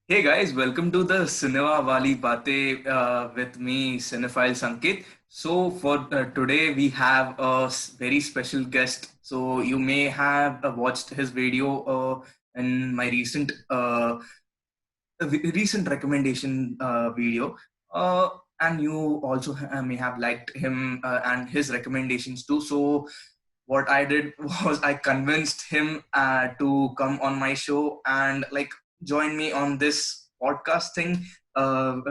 Hey guys, welcome to the Cinema Wali Bate with me, Cinephile Sankit. So for today we have a very special guest. So you may have watched his video in my recent recommendation video, uh, and you also may have liked him and his recommendations too. So what I did was I convinced him to come on my show and join me on this podcast thing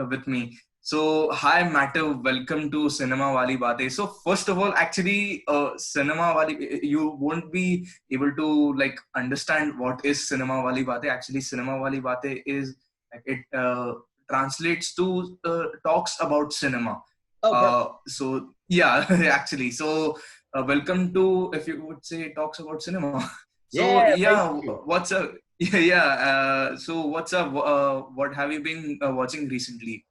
with me. So hi Matter, welcome to Cinema Wali Bate. So first of all, actually, Cinema Wali, you won't be able to understand what is Cinema Wali Bate. Actually, Cinema Wali Bate is it translates to talks about cinema. Oh, perfect. So yeah, actually, so welcome to, if you would say, talks about cinema. So Yeah, thank yeah, you. what's up? Yeah. So what's up? What have you been watching recently?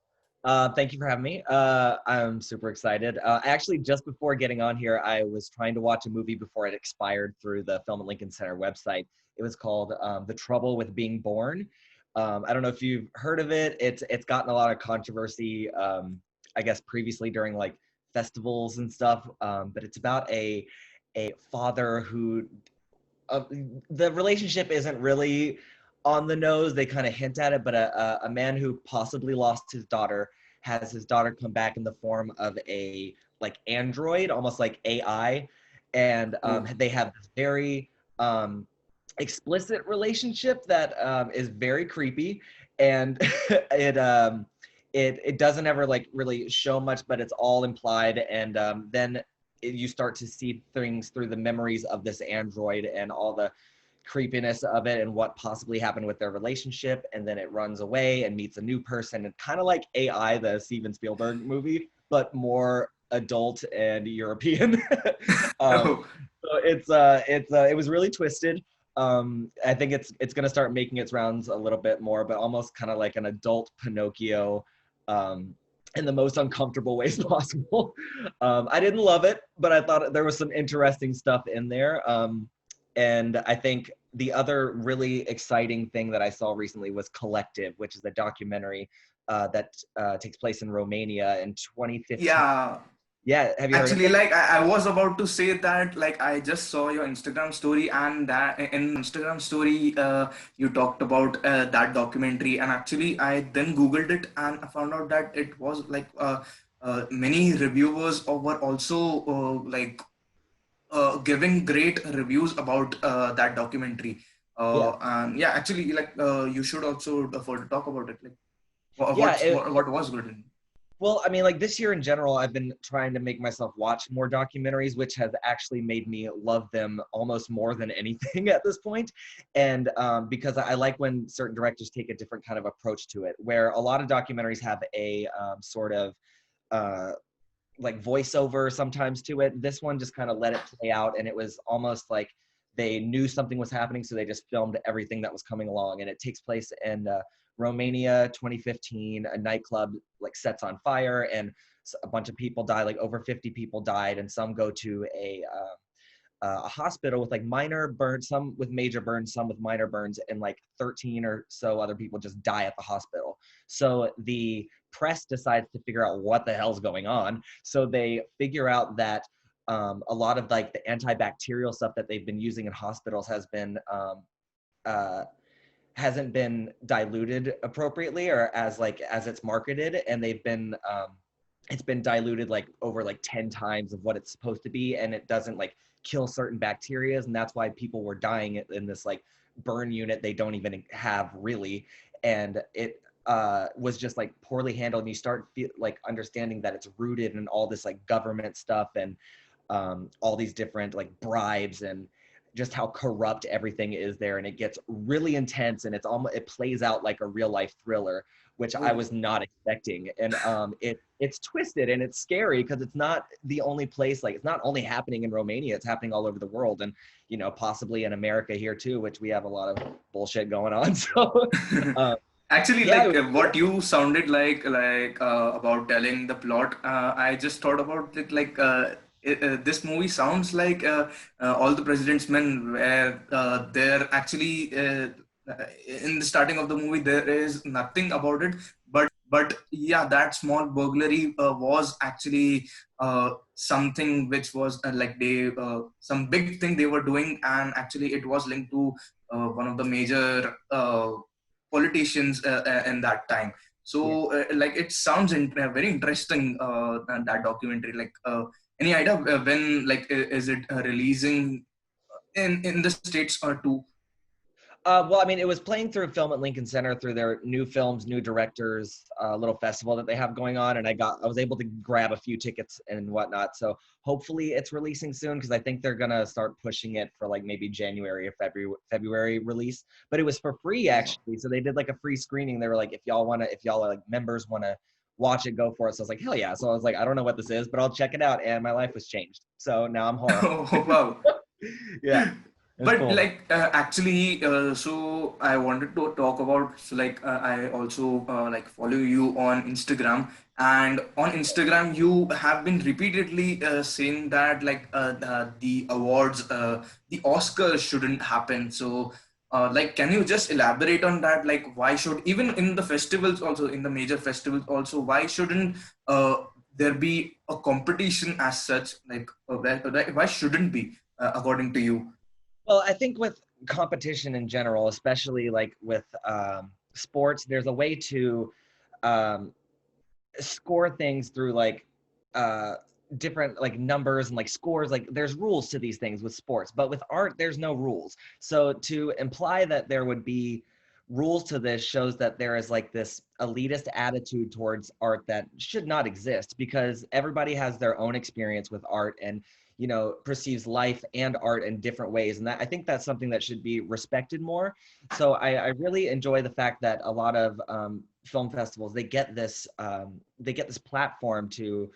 Thank you for having me. I'm super excited. Actually, just before getting on here, I was trying to watch a movie before it expired through the Film at Lincoln Center website. It was called The Trouble with Being Born. I don't know if you've heard of it. It's gotten a lot of controversy, I guess, previously during like festivals and stuff. But it's about a father who uh, the relationship isn't really on the nose. They kind of hint at it, but a man who possibly lost his daughter has his daughter come back in the form of a like android, almost like AI, and Oh, they have this very explicit relationship that is very creepy, and it doesn't ever like really show much, but it's all implied, and then you start to see things through the memories of this android and all the creepiness of it and what possibly happened with their relationship, and then it runs away and meets a new person, and kind of like AI, the Steven Spielberg movie, but more adult and European. um, oh, so it was really twisted. I think it's gonna start making its rounds a little bit more, but almost kind of like an adult Pinocchio, um, in the most uncomfortable ways possible. I didn't love it, but I thought there was some interesting stuff in there. And I think the other really exciting thing that I saw recently was Collective, which is a documentary that takes place in Romania in 2015. yeah. Yeah, have you heard of Actually, it? I was about to say that, I just saw your Instagram story, and that in Instagram story, you talked about that documentary, and actually, I then Googled it and I found out that it was many reviewers were also giving great reviews about that documentary. Yeah. And yeah, actually, you should also talk about it. Yeah, What was good in. well, I mean, like this year in general, I've been trying to make myself watch more documentaries, which has actually made me love them almost more than anything at this point. And because I like when certain directors take a different kind of approach to it, where a lot of documentaries have a sort of uh, like voiceover sometimes to it. This one just kind of let it play out, and it was almost like they knew something was happening, so they just filmed everything that was coming along. And it takes place in Romania, 2015. A nightclub like sets on fire, and a bunch of people die. Like over 50 people died, and some go to a hospital with like minor burns, some with major burns, some with minor burns, and like 13 or so other people just die at the hospital. So the press decides to figure out what the hell's going on. So they figure out that a lot of like the antibacterial stuff that they've been using in hospitals uh, hasn't been diluted appropriately or as it's marketed, and they've been it's been diluted like over like 10 times of what it's supposed to be, and it doesn't like kill certain bacterias, and that's why people were dying in this like burn unit they don't even have really. And it was just like poorly handled, and you start like understanding that it's rooted in all this like government stuff, and all these different like bribes, and just how corrupt everything is there. And it gets really intense, and it plays out like a real life thriller, which I Oh. was not expecting. And it's twisted and it's scary because it's not the only place, like it's not only happening in Romania, it's happening all over the world, and possibly in America here too, which we have a lot of bullshit going on. So uh, Actually, yeah, it was what you sounded about telling the plot, I just thought about it. This movie sounds like All the President's Men, where they're actually in the starting of the movie there is nothing about it, but yeah, that small burglary was actually something which was like they some big thing they were doing, and actually it was linked to one of the major politicians in that time. Yeah. So like it sounds very interesting, that documentary. Like any idea when, like, is it releasing in the states or two? Well, I mean, it was playing through Film at Lincoln Center through their new films, new directors, little festival that they have going on, and I was able to grab a few tickets and whatnot. So hopefully it's releasing soon because I think they're gonna start pushing it for like maybe January or February release. But it was for free actually, so they did like a free screening. They were like, if y'all are like members wanna watch it, go for it. So I was like, hell yeah! So I was like, I don't know what this is, but I'll check it out, and my life was changed. So now I'm horror. Oh, wow. Yeah, it's But cool. like actually, so I wanted to talk about, so like I also like follow you on Instagram, and on Instagram you have been repeatedly saying that like the awards, the Oscars shouldn't happen. So like, can you just elaborate on that? Like, why should, even in the festivals also, in the major festivals also, why shouldn't there be a competition as such? Like why shouldn't be, according to you? Well, I think with competition in general, especially like with sports, there's a way to um, score things through like uh, different like numbers and like scores. Like there's rules to these things with sports, but with art, there's no rules. So to imply that there would be rules to this shows that there is like this elitist attitude towards art that should not exist because everybody has their own experience with art and perceives life and art in different ways, and that I think that's something that should be respected more. So I really enjoy the fact that a lot of film festivals they get this platform to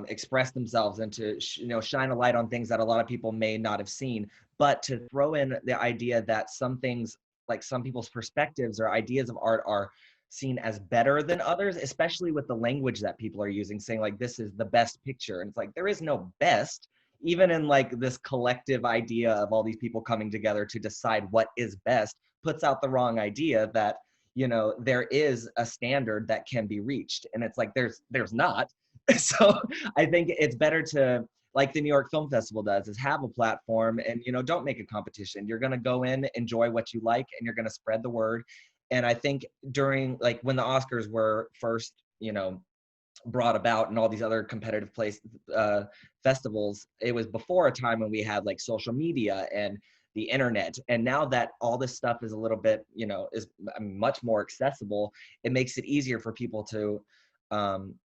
express themselves and to shine a light on things that a lot of people may not have seen, but to throw in the idea that some things, like some people's perspectives or ideas of art, are seen as better than others, especially with the language that people are using, saying like this is the best picture, and it's like there is no best. Even in like this collective idea of all these people coming together to decide what is best puts out the wrong idea that there is a standard that can be reached, and it's like there's not. So I think it's better to, like the New York Film Festival does, is have a platform and don't make a competition. You're going to go in, enjoy what you like, and you're going to spread the word. And I think during like when the Oscars were first brought about and all these other competitive festivals, it was before a time when we had like social media and the internet, and now that all this stuff is a little bit is much more accessible, it makes it easier for people to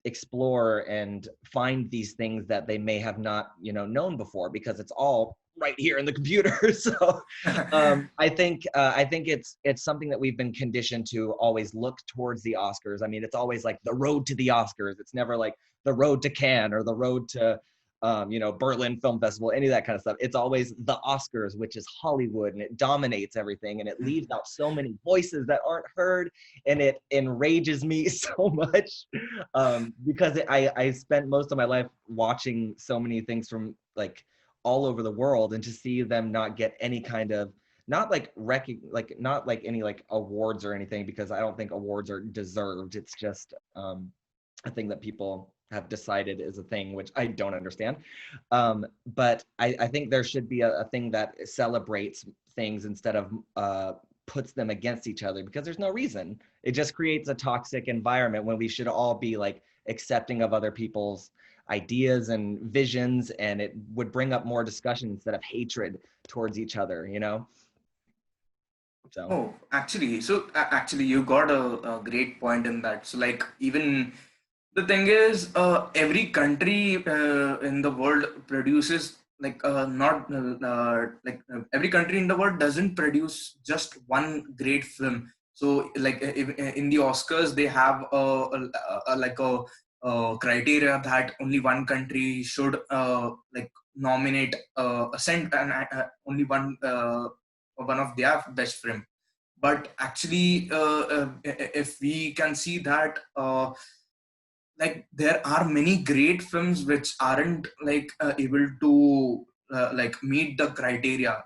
explore and find these things that they may have not known before, because it's all right here in the computer. So I think it's something that we've been conditioned to always look towards the Oscars. I mean, it's always like the road to the Oscars. It's never like the road to Cannes or the road to Berlin Film Festival, any of that kind of stuff. It's always the Oscars, which is Hollywood, and it dominates everything, and it leaves out so many voices that aren't heard, and it enrages me so much because I spent most of my life watching so many things from like all over the world, and to see them not get any kind of, not like not like any like awards or anything, because I don't think awards are deserved. It's just a thing that people have decided is a thing, which I don't understand. But I think there should be a thing that celebrates things instead of puts them against each other, because there's no reason. It just creates a toxic environment when we should all be like accepting of other people's ideas and visions, and it would bring up more discussion instead of hatred towards each other. So Oh, actually, so actually, you got a great point in that. So, like, even the thing is, every country in the world produces, like, not like every country in the world doesn't produce just one great film. So, like, in the Oscars, they have like a criteria that only one country should like nominate send only one of their best film. But actually if we can see that like there are many great films which aren't like able to like meet the criteria,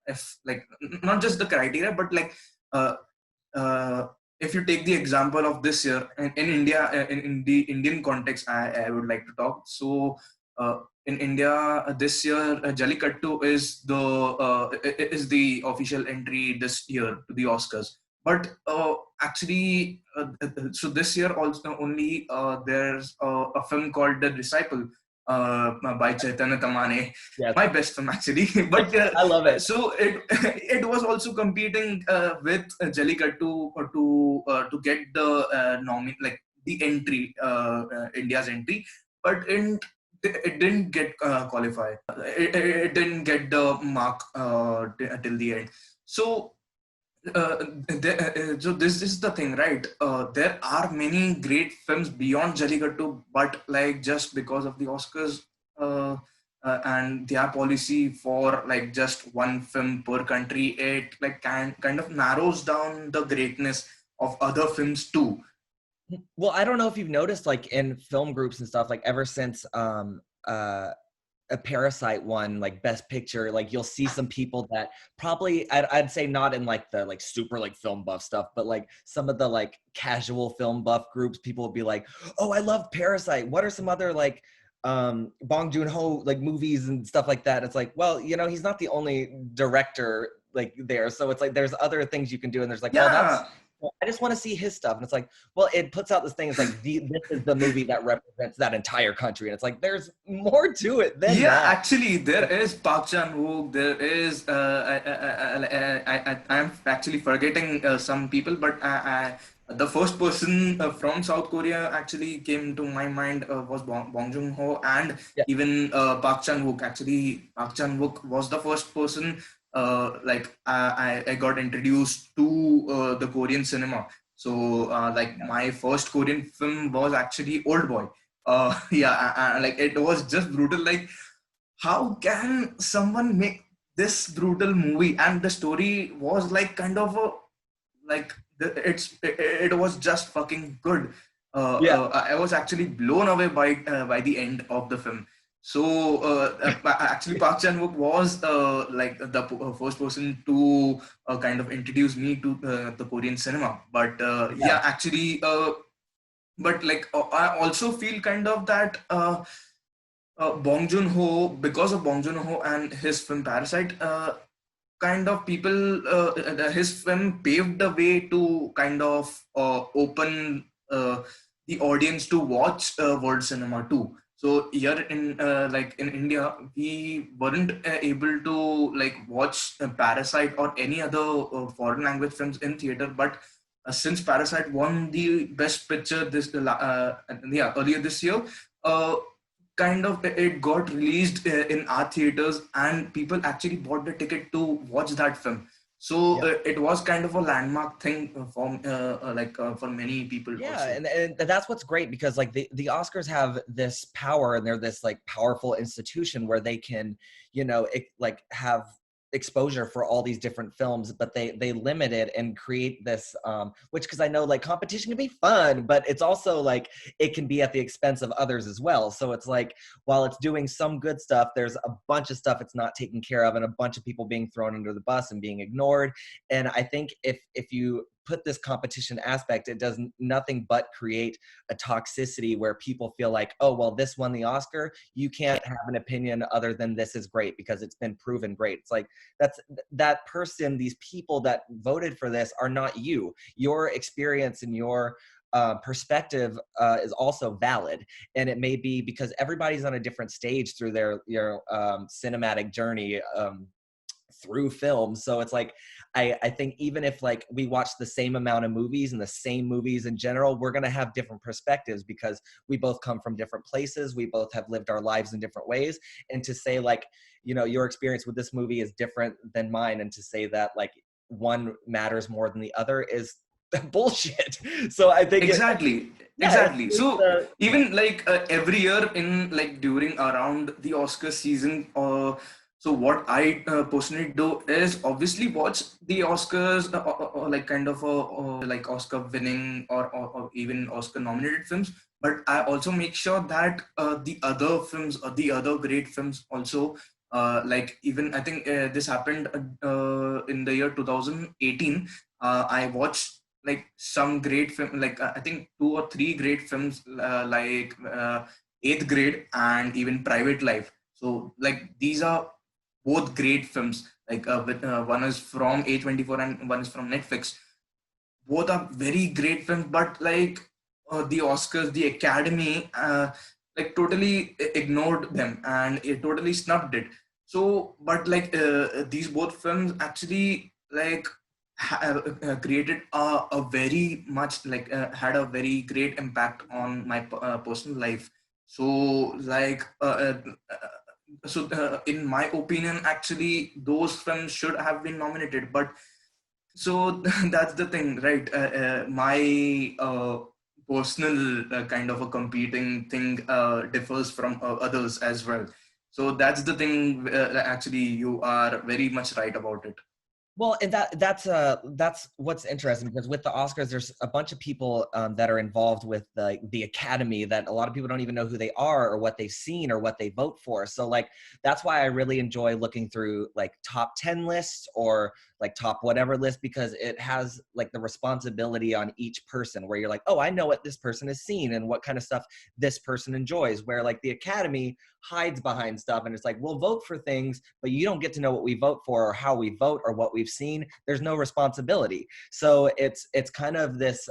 if like not just the criteria, but like uh, uh, if you take the example of this year in India, in the Indian context, I would like to talk. So in India this year, Jallikattu is the official entry this year to the Oscars. But so this year also only there's a film called The Disciple by Chaitanya Tamane, Yes, my best film actually. But I love it. so it it was also competing with Jallikattu to get the like the entry, India's entry, but it didn't get qualified. It didn't get the mark till the end. So so this is the thing, right? There are many great films beyond Jallikattu, but like just because of the Oscars and their policy for like just one film per country, it like kind of narrows down the greatness of other films too. Well, I don't know if you've noticed, like in film groups and stuff, like ever since a Parasite won like Best Picture, like you'll see some people that probably I'd say not in like the like super like film buff stuff, but like some of the like casual film buff groups, people will be like, "Oh, I love Parasite. What are some other like Bong Joon-ho like movies and stuff like that?" It's like, well, you know, he's not the only director like there, so it's like there's other things you can do, and there's like, oh, that's Yeah, well, I just want to see his stuff. And it's like, well, it puts out this thing. It's like, this is the movie that represents that entire country. And it's like, there's more to it than yeah. that. Actually, there is Park Chan Wook. There is I'm actually forgetting some people, but the first person from South Korea actually came to my mind was Bong Joon-ho, and Yeah. even Park Chan Wook. Actually, Park Chan Wook was the first person I got introduced to the Korean cinema. So like my first Korean film was actually Old Boy. Yeah, like it was just brutal. Like, how can someone make this brutal movie? And the story was like kind of a like it was just fucking good. Yeah. I was actually blown away by the end of the film. So actually, Park Chan Wook was like the first person to kind of introduce me to the Korean cinema. But Yeah. yeah, actually, but like I also feel kind of that. Bong Joon-ho, because of Bong Joon-ho and his film Parasite, kind of people, his film paved the way to kind of open the audience to watch world cinema too. So here in like in India, we weren't able to like watch Parasite or any other foreign language films in theater, but since Parasite won the Best Picture yeah, earlier this year, uh, kind of it got released in our theaters, and people actually bought the ticket to watch that film. So Yeah. it was kind of a landmark thing for many people Yeah, also. and that's what's great because like the Oscars have this power and they're this like powerful institution where they can, you know, like have exposure for all these different films, but they limit it and create this which because I know like competition can be fun, but it's also like it can be at the expense of others as well. So it's like while it's doing some good stuff, there's a bunch of stuff it's not taken care of and a bunch of people being thrown under the bus and being ignored. And I think if you put this competition aspect, it does nothing but create a toxicity where people feel like, oh, well, this won the Oscar. You can't have an opinion other than this is great because it's been proven great. It's like that person, these people that voted for this are not you. Your experience and your perspective is also valid, and it may be because everybody's on a different stage through their cinematic journey through film. So it's like I think even if like we watch the same amount of movies and the same movies in general, we're gonna have different perspectives because we both come from different places. We both have lived our lives in different ways. And to say like, you know, your experience with this movie is different than mine, and to say that like one matters more than the other is bullshit. So I think Exactly, yeah, exactly. So even like every year in like during around the Oscar season, so what I personally do is obviously watch the Oscars, like kind of like Oscar winning or even Oscar nominated films. But I also make sure that the other films or the other great films also, like even I think this happened in the year 2018. I watched like some great film, like I think two or three great films, like Eighth Grade and even Private Life. So like these are both great films. Like one is from A24 and one is from Netflix. Both are very great films, but like the Oscars, the Academy, like totally ignored them and it totally snubbed it. So but like these both films actually like created a very much like had a very great impact on my personal life. So like in my opinion, actually those films should have been nominated, but so that's the thing, right? My personal kind of a competing thing differs from others as well. So that's the thing. Actually, you are very much right about it. Well, and that's what's interesting, because with the Oscars, there's a bunch of people that are involved with the Academy that a lot of people don't even know who they are or what they've seen or what they vote for. So like that's why I really enjoy looking through like top 10 lists or like top whatever list, because it has like the responsibility on each person where you're like, oh, I know what this person has seen and what kind of stuff this person enjoys. Where like the Academy hides behind stuff and it's like, we'll vote for things, but you don't get to know what we vote for or how we vote or what we've seen. There's no responsibility. So it's kind of this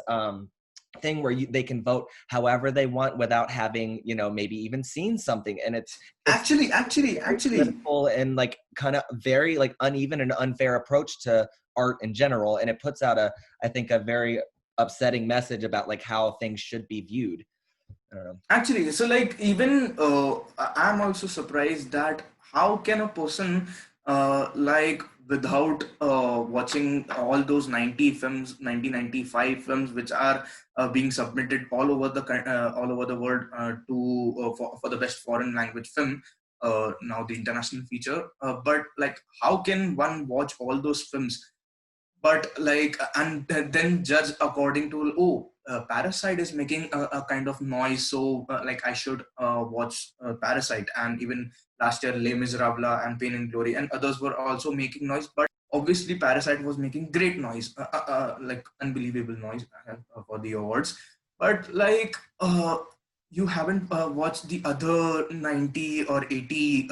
thing where they can vote however they want without having, you know, maybe even seen something. And it's very Actually, political and like kind of very like uneven and unfair approach to art in general. And it puts out I think a very upsetting message about like how things should be viewed. I don't know. actually, so like even I'm also surprised that how can a person like without watching all those 90 films, 1995 films, which are being submitted all over all over the world for the best foreign language film, now the international feature. But like, how can one watch all those films but like and then judge according to, oh, Parasite is making a kind of noise, so like I should watch Parasite. And even last year Les Miserables and Pain and Glory and others were also making noise, but obviously Parasite was making great noise, like unbelievable noise for the awards. But like you haven't watched the other 90 or 80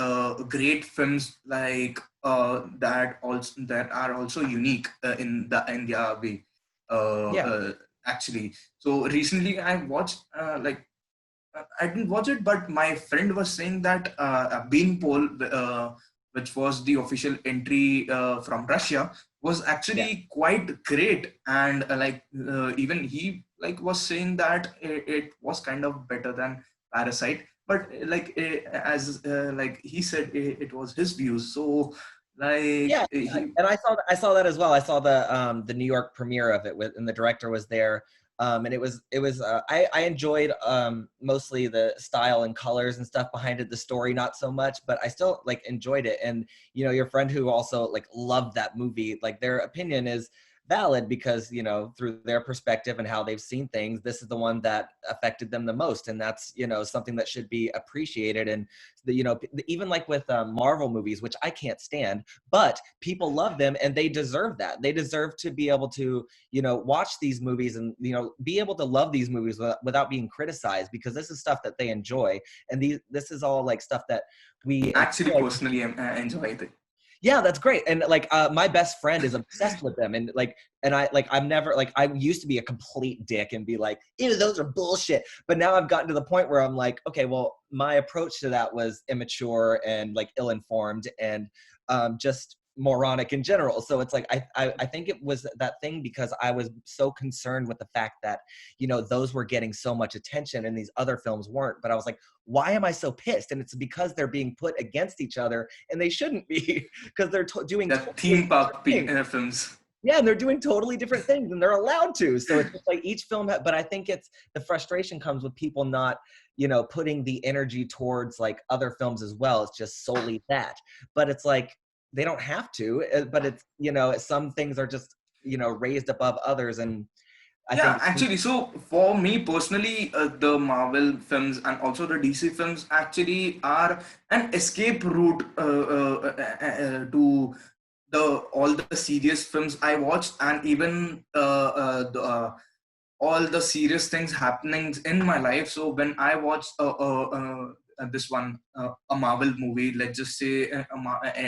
great films like that are also unique in their way. Yeah. Actually, so recently I watched I didn't watch it, but my friend was saying that Beanpole, which was the official entry from Russia, was Yeah. actually quite great, and even he like was saying that it was kind of better than Parasite. But as like he said, it was his views. So like Yeah, he and I saw that as well. I saw the New York premiere of it with, and the director was there. And I enjoyed mostly the style and colors and stuff behind it, the story not so much, but I still like enjoyed it. And you know, your friend who also like loved that movie, like their opinion is valid because, you know, through their perspective and how they've seen things, this is the one that affected them the most, and that's, you know, something that should be appreciated. And the, you know, even like with Marvel movies, which I can't stand, but people love them and they deserve that. They deserve to be able to, you know, watch these movies and, you know, be able to love these movies without being criticized, because this is stuff that they enjoy. And this is all like stuff that we actually enjoy. personally enjoyed it. Yeah, that's great. And like my best friend is obsessed with them. And like, and I'm never like, I used to be a complete dick and be like, ew, those are bullshit. But now I've gotten to the point where I'm like, okay, well, my approach to that was immature and like ill-informed and just moronic in general. So it's like I think it was that thing because I was so concerned with the fact that, you know, those were getting so much attention and these other films weren't. But I was like, why am I so pissed? And it's because they're being put against each other and they shouldn't be, because they're doing The totally theme park different things. films. Yeah, and they're doing totally different things and they're allowed to. So it's just like each film, but I think it's the frustration comes with people not, you know, putting the energy towards like other films as well. It's just solely that. But it's like they don't have to, but it's, you know, some things are just, you know, raised above others. And I Yeah, think, actually, so for me personally, the Marvel films and also the DC films actually are an escape route to all the serious films I watched, and even all the serious things happening in my life. So when I watched this one, a Marvel movie, let's just say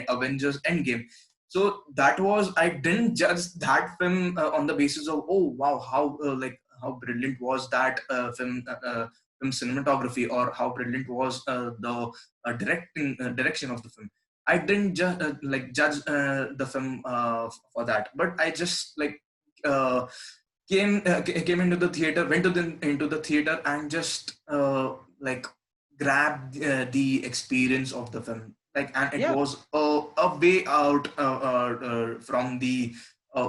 Avengers Endgame. So that was, I didn't judge that film on the basis of, oh wow, how like how brilliant was that film cinematography, or how brilliant was the direction of the film. I didn't like judge the film for that, but I just like uh, came into the theater, went to the into the theater, and just like grabbed the experience of the film. Like, and it Yeah. was a way out from the uh,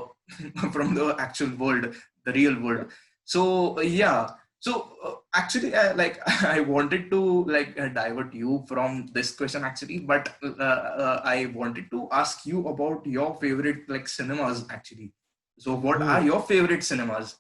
from the actual world, the real world. So yeah. So actually, like I wanted to like divert you from this question actually, but I wanted to ask you about your favorite like cinemas actually. So, what are Ooh. your favorite cinemas?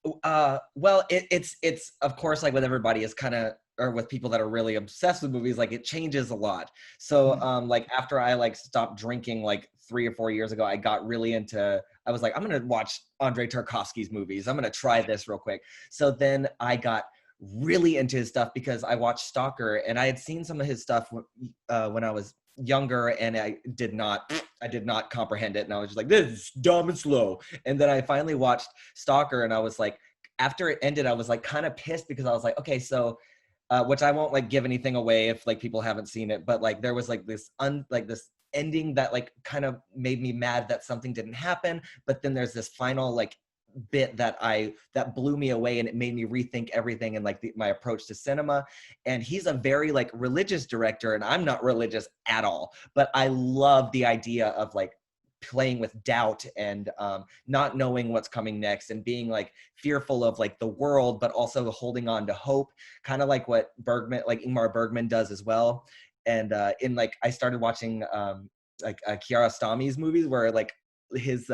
Well, it's of course, like with everybody, is kind of, or with people that are really obsessed with movies, like it changes a lot. So like after I like stopped drinking like 3 or 4 years ago, I got really into, I was like, I'm gonna watch Andrei Tarkovsky's movies, I'm gonna try this real quick. So then I got really into his stuff because I watched Stalker, and I had seen some of his stuff when I was younger, and I did not comprehend it, and I was just like, this is dumb and slow. And then I finally watched Stalker, and I was like, after it ended, I was like kind of pissed because I was like, okay, so which I won't like give anything away if like people haven't seen it, but like there was like this ending that like kind of made me mad that something didn't happen, but then there's this final like bit that blew me away, and it made me rethink everything and like my approach to cinema. And he's a very like religious director, and I'm not religious at all, but I love the idea of like playing with doubt and not knowing what's coming next, and being like fearful of like the world, but also holding on to hope, kind of like what Ingmar Bergman does as well. And in like I started watching like Kiarostami's movies, where like his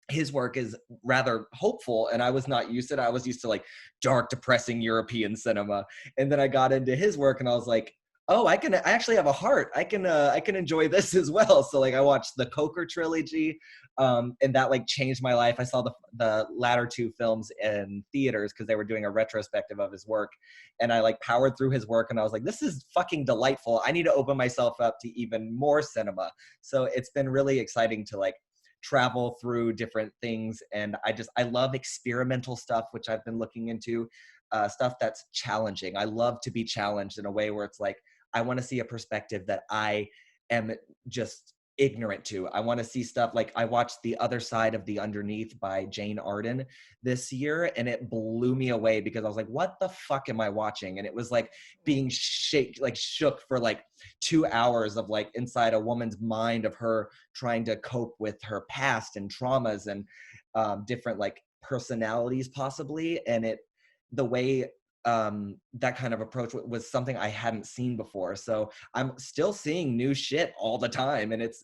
his work is rather hopeful, and I was not used to it. I was used to like dark, depressing European cinema, and then I got into his work, and I was like, oh, I actually have a heart. I can enjoy this as well. So like I watched the Coker trilogy, and that like changed my life. I saw the latter two films in theaters because they were doing a retrospective of his work, and I like powered through his work, and I was like, this is fucking delightful. I need to open myself up to even more cinema. So it's been really exciting to like travel through different things, and I love experimental stuff, which I've been looking into, stuff that's challenging. I love to be challenged in a way where it's like I want to see a perspective that I am just ignorant to. I want to see stuff like I watched The Other Side of the Underneath by Jane Arden this year, and it blew me away because I was like, what the fuck am I watching? And it was like being shook for like 2 hours of like inside a woman's mind, of her trying to cope with her past and traumas and different like personalities possibly. And the way that kind of approach was something I hadn't seen before. So I'm still seeing new shit all the time, and it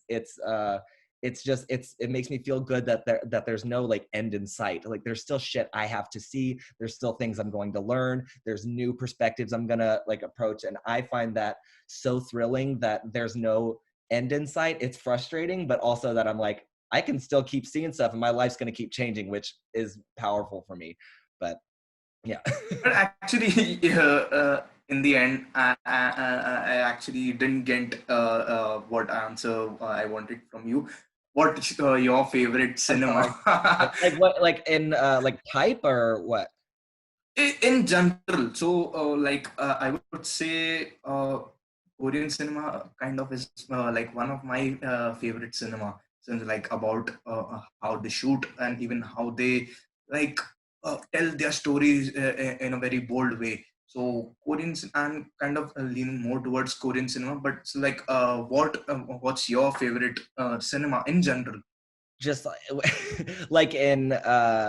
makes me feel good that there's no like end in sight. Like there's still shit I have to see. There's still things I'm going to learn. There's new perspectives I'm gonna like approach, and I find that so thrilling that there's no end in sight. It's frustrating, but also that I'm like, I can still keep seeing stuff, and my life's gonna keep changing, which is powerful for me. But yeah. But actually, in the end, I actually didn't get what answer I wanted from you. What your favorite I'm sorry. cinema? Like what? Like in like pipe or what? In general, so like I would say Korean cinema kind of is like one of my favorite cinema, since like about how they shoot, and even how they like tell their stories in a very bold way. So Koreans, I'm kind of leaning more towards Korean cinema, but it's like what's your favorite cinema in general? Just like like in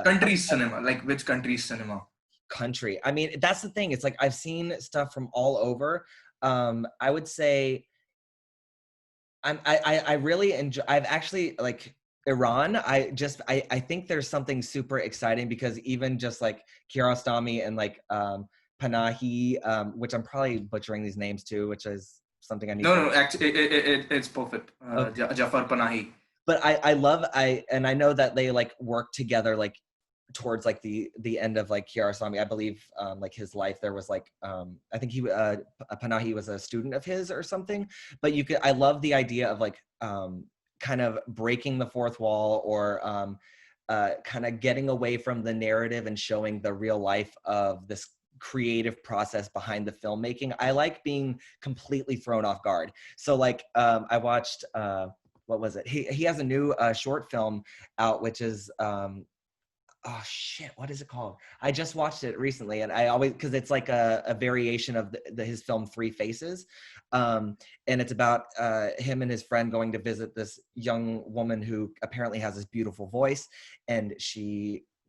Country's cinema, like which country's cinema? country. I mean, that's the thing. It's like I've seen stuff from all over. I would say I really enjoy. I've actually like Iran. I think there's something super exciting because even just like Kiarostami and like Panahi, which I'm probably butchering these names too, which is something I need No, to. no, actually, it's perfect. Okay. Jafar Panahi. but I know that they like work together like towards like the end of like Kiarostami. I believe like his life there was like I think Panahi was a student of his or something. But I love the idea of like kind of breaking the fourth wall, or kind of getting away from the narrative and showing the real life of this creative process behind the filmmaking. I like being completely thrown off guard. So like I watched what was it? He has a new short film out, which is oh shit, what is it called? I just watched it recently, and I always, because it's like a variation of his film Three Faces, and it's about him and his friend going to visit this young woman who apparently has this beautiful voice, and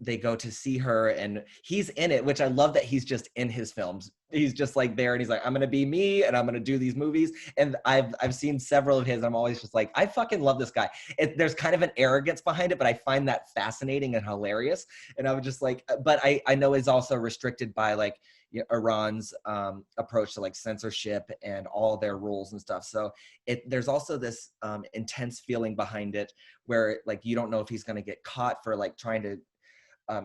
they go to see her, and he's in it, which I love that he's just in his films. He's just like there, and he's like, I'm gonna be me, and I'm gonna do these movies. And I've seen several of his, and I'm always just like, I fucking love this guy. There's kind of an arrogance behind it, but I find that fascinating and hilarious. And I was just like, but I know it's also restricted by like, you know, Iran's approach to like censorship and all their rules and stuff. So there's also this intense feeling behind it where like you don't know if he's gonna get caught for like trying to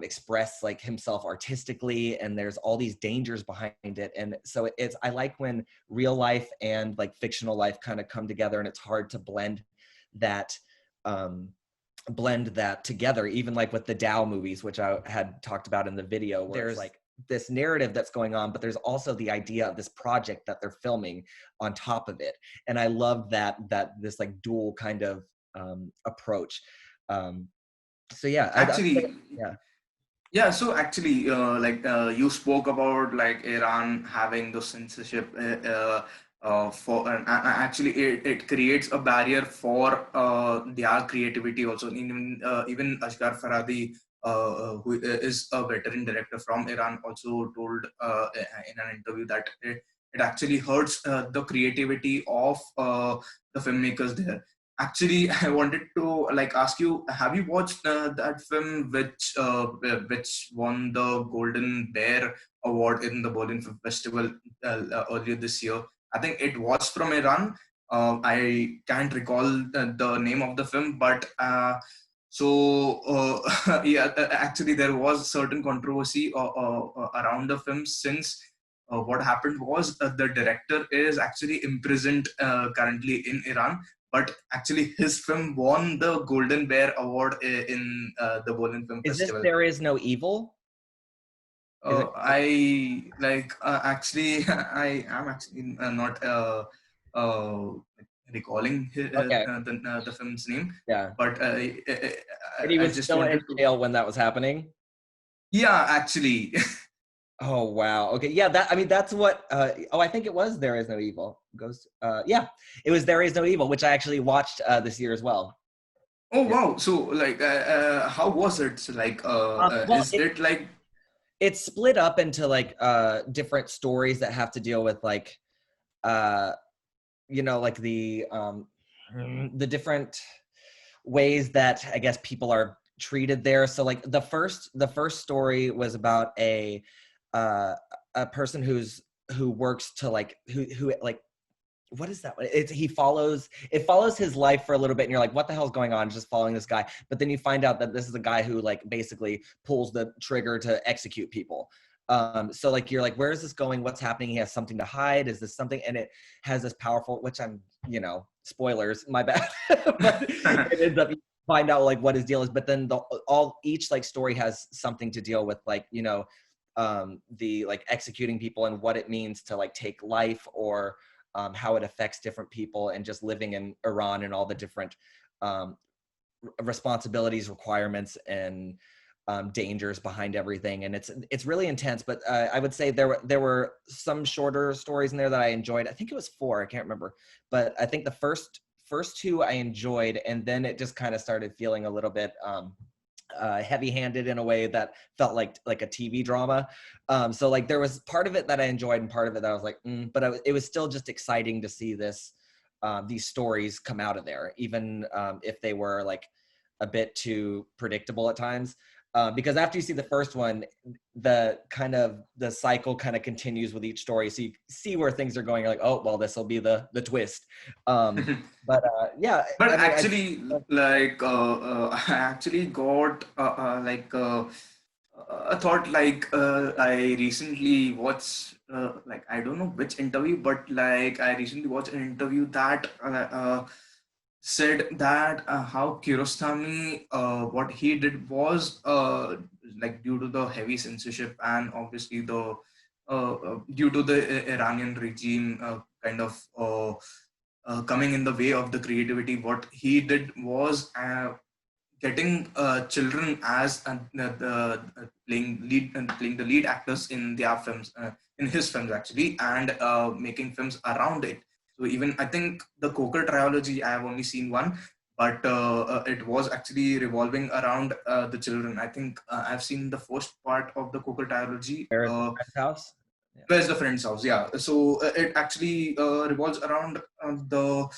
express like himself artistically, and there's all these dangers behind it. And so I like when real life and like fictional life kind of come together, and it's hard to blend that together, even like with the Dow movies, which I had talked about in the video, where there's like this narrative that's going on, but there's also the idea of this project that they're filming on top of it. And I love that this like dual kind of approach. So yeah, Actually, yeah. yeah, so actually, you spoke about like Iran having the censorship for, and actually it creates a barrier for their creativity also. Even Ashghar Farhadi, who is a veteran director from Iran, also told in an interview that it actually hurts the creativity of the filmmakers there. Actually, I wanted to like ask you: have you watched that film which won the Golden Bear Award in the Berlin Film Festival earlier this year? I think it was from Iran. I can't recall the name of the film, but yeah, actually there was certain controversy around the film, since what happened was the director is actually imprisoned currently in Iran, but actually his film won the Golden Bear Award in the Berlin Film Is this Festival. There Is No Evil? Is it? I like actually I am actually not recalling Okay. the film's name, Yeah. but And he I was just still in wanted to. jail when that was happening? Yeah, actually. Oh wow. Okay. Yeah, that's what I think it was There Is No Evil. Yeah. It was There Is No Evil, which I actually watched this year as well. Oh Yeah. wow! So like, how was it? So, like, Well, is it like? it's split up into like different stories that have to deal with like uh like the different ways that I guess people are treated there. So like the first story was about a person who works to like who like, what is that? It follows his life for a little bit, and you're like, what the hell's going on? Just following this guy. But then you find out that this is a guy who like basically pulls the trigger to execute people. So like you're like, where is this going? What's happening? He has something to hide. Is this something? And it has this powerful, which I'm, spoilers, my bad. But it ends up, you find out like what his deal is. But then each like story has something to deal with, like, the like executing people and what it means to like take life, or how it affects different people, and just living in Iran and all the different responsibilities, requirements, and dangers behind everything. And it's really intense. But I would say there were some shorter stories in there that I enjoyed. I think it was 4. I can't remember, but I think the first 2 I enjoyed, and then it just kind of started feeling a little bit heavy-handed in a way that felt like a TV drama. So like there was part of it that I enjoyed, and part of it that I was like, but it was still just exciting to see these stories come out of there, even if they were like a bit too predictable at times. because after you see the first one, the cycle kind of continues with each story. So you see where things are going. You're like, oh, well, this will be the twist. But yeah, But I mean, actually, I actually got a thought I recently watched I don't know which interview, but like I recently watched an interview that said that how Kiarostami what he did was like due to the heavy censorship and obviously the due to the Iranian regime kind of coming in the way of the creativity. What he did was getting children as playing the lead actors in their films, in his films actually, and making films around it. So even I think the Coker trilogy, I have only seen one, but it was actually revolving around the children. I think I've seen the first part of the Coker trilogy. Where's the Friend's House? Yeah. Where's the Friend's House? Yeah. So it actually revolves around the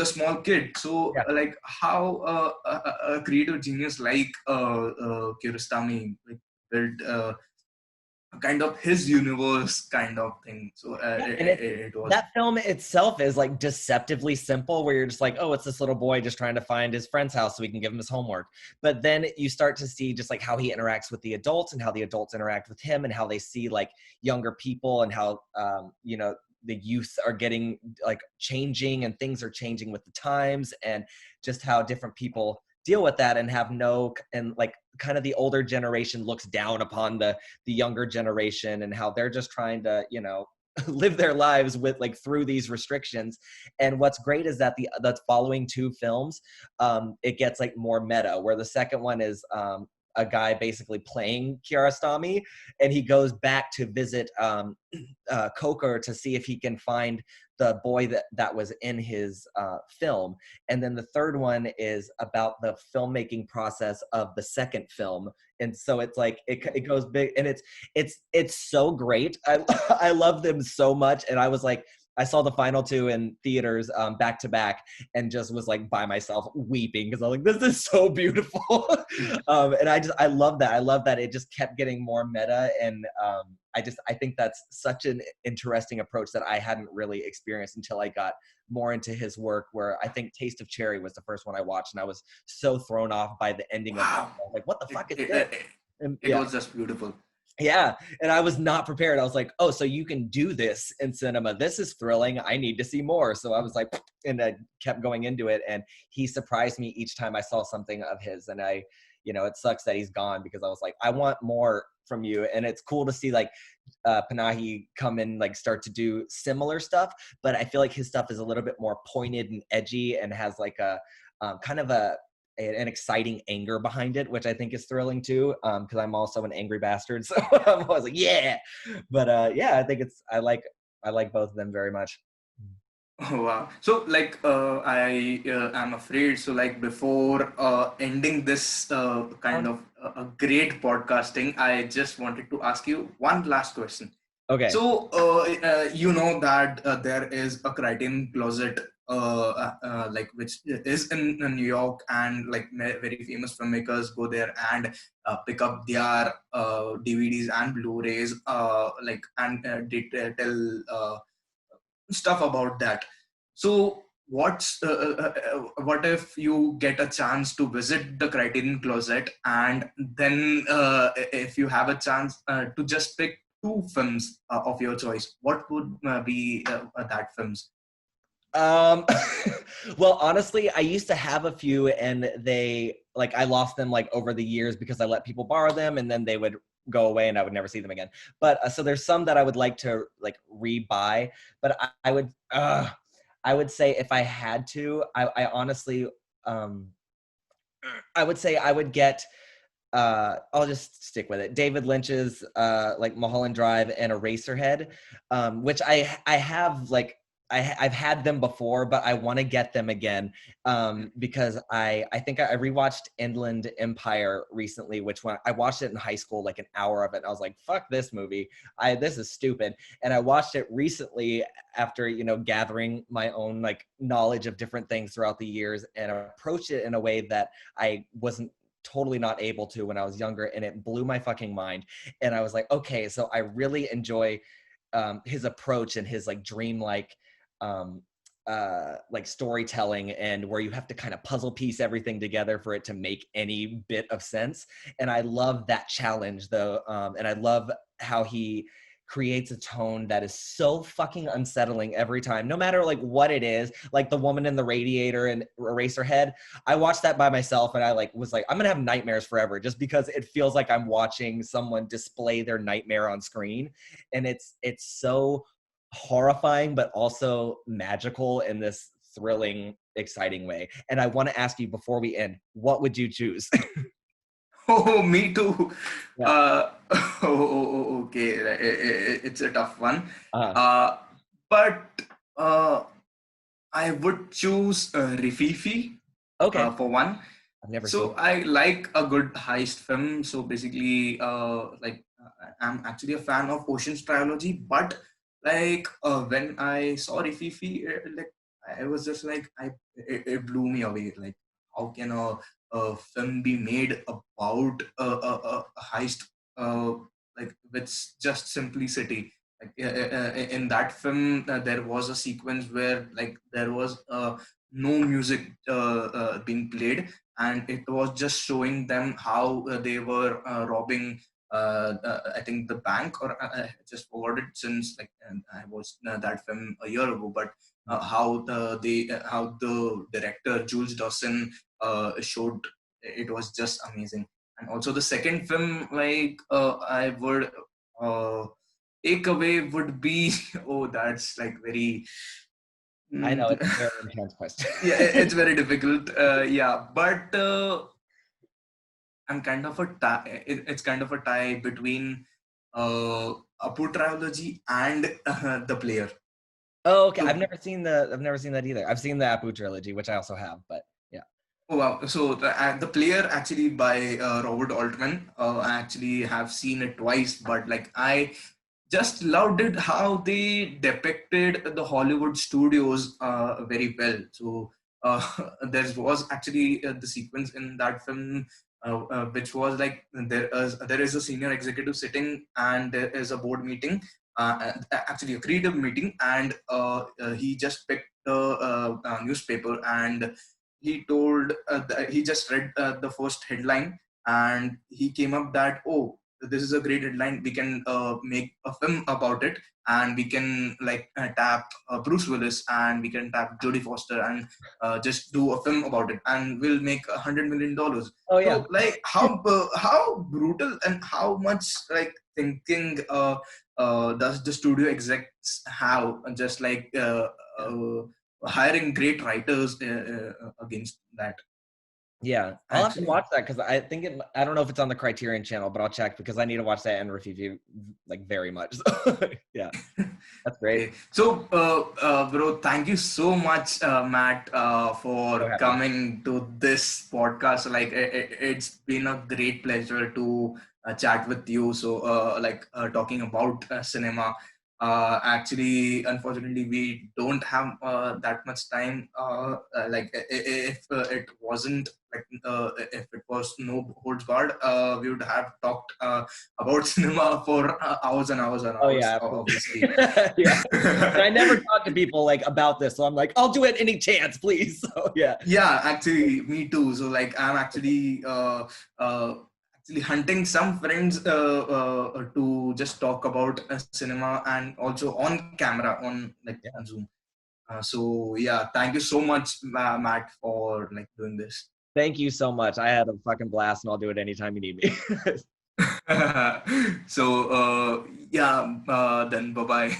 small kid. So Yeah. like how a creative genius like Kiarostami like built kind of his universe kind of thing. So Yeah, and it was. that film itself is like deceptively simple, where you're just like, oh, it's this little boy just trying to find his friend's house so we can give him his homework. But then you start to see just like how he interacts with the adults and how the adults interact with him and how they see like younger people and how the youth are getting like changing and things are changing with the times, and just how different people deal with that and have no, and like kind of the older generation looks down upon the younger generation and how they're just trying to live their lives with like through these restrictions. And what's great is that the following two films, it gets like more meta, where the second one is a guy basically playing Kiarostami, and he goes back to visit Coker to see if he can find the boy that was in his film. And then the third one is about the filmmaking process of the second film. And so it's like it goes big, and it's so great. I love them so much, and I was like, I saw the final two in theaters back to back, and just was like by myself weeping because I was like, this is so beautiful. And I love that. I love that it just kept getting more meta, and I think that's such an interesting approach that I hadn't really experienced until I got more into his work, where I think Taste of Cherry was the first one I watched, and I was so thrown off by the ending of it. I was like, what the fuck is this? It was just beautiful. Yeah, and I was not prepared. I was like, oh, so you can do this in cinema. This is thrilling. I need to see more. So I was like, and I kept going into it, and he surprised me each time I saw something of his. And it sucks that he's gone, because I was like, I want more from you. And it's cool to see like Panahi come and like start to do similar stuff, but I feel like his stuff is a little bit more pointed and edgy and has like a kind of an exciting anger behind it, which I think is thrilling too, because I'm also an angry bastard. So I'm always like, yeah. But yeah, I think I like both of them very much. Oh, wow. So like I am afraid. So like before ending this kind of a great podcasting, I just wanted to ask you one last question. Okay. So you know that there is a Criterion Closet like which is in New York, and like very famous filmmakers go there and pick up their DVDs and Blu-rays like and tell stuff about that. So what if you get a chance to visit the Criterion Closet, and then if you have a chance to just pick two films of your choice, what would be that films? Well, honestly, I used to have a few, and I lost them like over the years because I let people borrow them, and then they would go away and I would never see them again. But so there's some that I would like to like rebuy, but I would say if I had to, I honestly, I would say I would get, I'll just stick with it, David Lynch's like Mulholland Drive and Eraserhead, which I have like, I've had them before, but I want to get them again because I think I rewatched Inland Empire recently, which when I watched it in high school, like an hour of it, and I was like, fuck this movie. This is stupid. And I watched it recently after, gathering my own like knowledge of different things throughout the years, and approached it in a way that I wasn't totally not able to when I was younger, and it blew my fucking mind. And I was like, okay, so I really enjoy his approach and his like dreamlike um, like storytelling, and where you have to kind of puzzle piece everything together for it to make any bit of sense. And I love that challenge though, and I love how he creates a tone that is so fucking unsettling every time, no matter like what it is. Like the woman in the radiator and Eraserhead, I watched that by myself and I like was like, I'm gonna have nightmares forever, just because it feels like I'm watching someone display their nightmare on screen. And it's so horrifying but also magical in this thrilling, exciting way. And I want to ask you before we end, what would you choose? Oh, me too. Yeah. Okay, it's a tough one. Uh, Uh, but I would choose Rififi okay. for one. I've never seen So I like a good heist film. So basically, I'm actually a fan of Ocean's Trilogy, but like when I saw Rififi, like I was just like, it blew me away. Like, how can a film be made about a heist, like with just simplicity? Like in that film, there was a sequence where like there was no music being played, and it was just showing them how they were robbing I think the bank, or I just forgot it since like I watched that film a year ago. But how the director Jules Dawson showed, it was just amazing. And also the second film, like I would take away would be oh, that's like very I know mm, it's a very intense question. yeah, it's very difficult. Yeah, but I'm kind of a tie. It's kind of a tie between uh, Apu trilogy and the player. Oh, okay. So, I've never seen that either. I've seen the Apu trilogy, which I also have, but yeah. oh wow. So the player actually by Robert Altman. I actually have seen it twice, but like I just loved it how they depicted the Hollywood studios very well. So uh, there was actually the sequence in that film which was like there is a senior executive sitting and there is a board meeting, actually a creative meeting, and he just picked the newspaper, and he told he just read the first headline, and he came up that, oh, this is a great headline, we can make a film about it, and we can like tap Bruce Willis, and we can tap Jodie Foster, and just do a film about it, and we'll make $100 million. Oh yeah. So like how brutal and how much like thinking does the studio execs have, just like hiring great writers against that. Yeah, I'll have to Actually, watch that because I think I don't know if it's on the Criterion channel, but I'll check because I need to watch that and review like very much. Yeah, that's great. okay. So, bro, thank you so much, Matt, So for happy. coming to this podcast. Like, it's been a great pleasure to chat with you. So, talking about cinema. Actually, unfortunately, we don't have that much time. If it wasn't like if it was no holds barred, we would have talked about cinema for hours and hours and Oh hours, yeah, obviously. yeah. And I never talk to people like about this, so I'm like, I'll do it any chance, please. So yeah. Yeah, actually, me too. So like, I'm actually hunting some friends to just talk about cinema, and also on camera, on like Yeah. on Zoom. So yeah, thank you so much, Matt, for like doing this. Thank you so much. I had a fucking blast, and I'll do it anytime you need me. So yeah, then bye bye.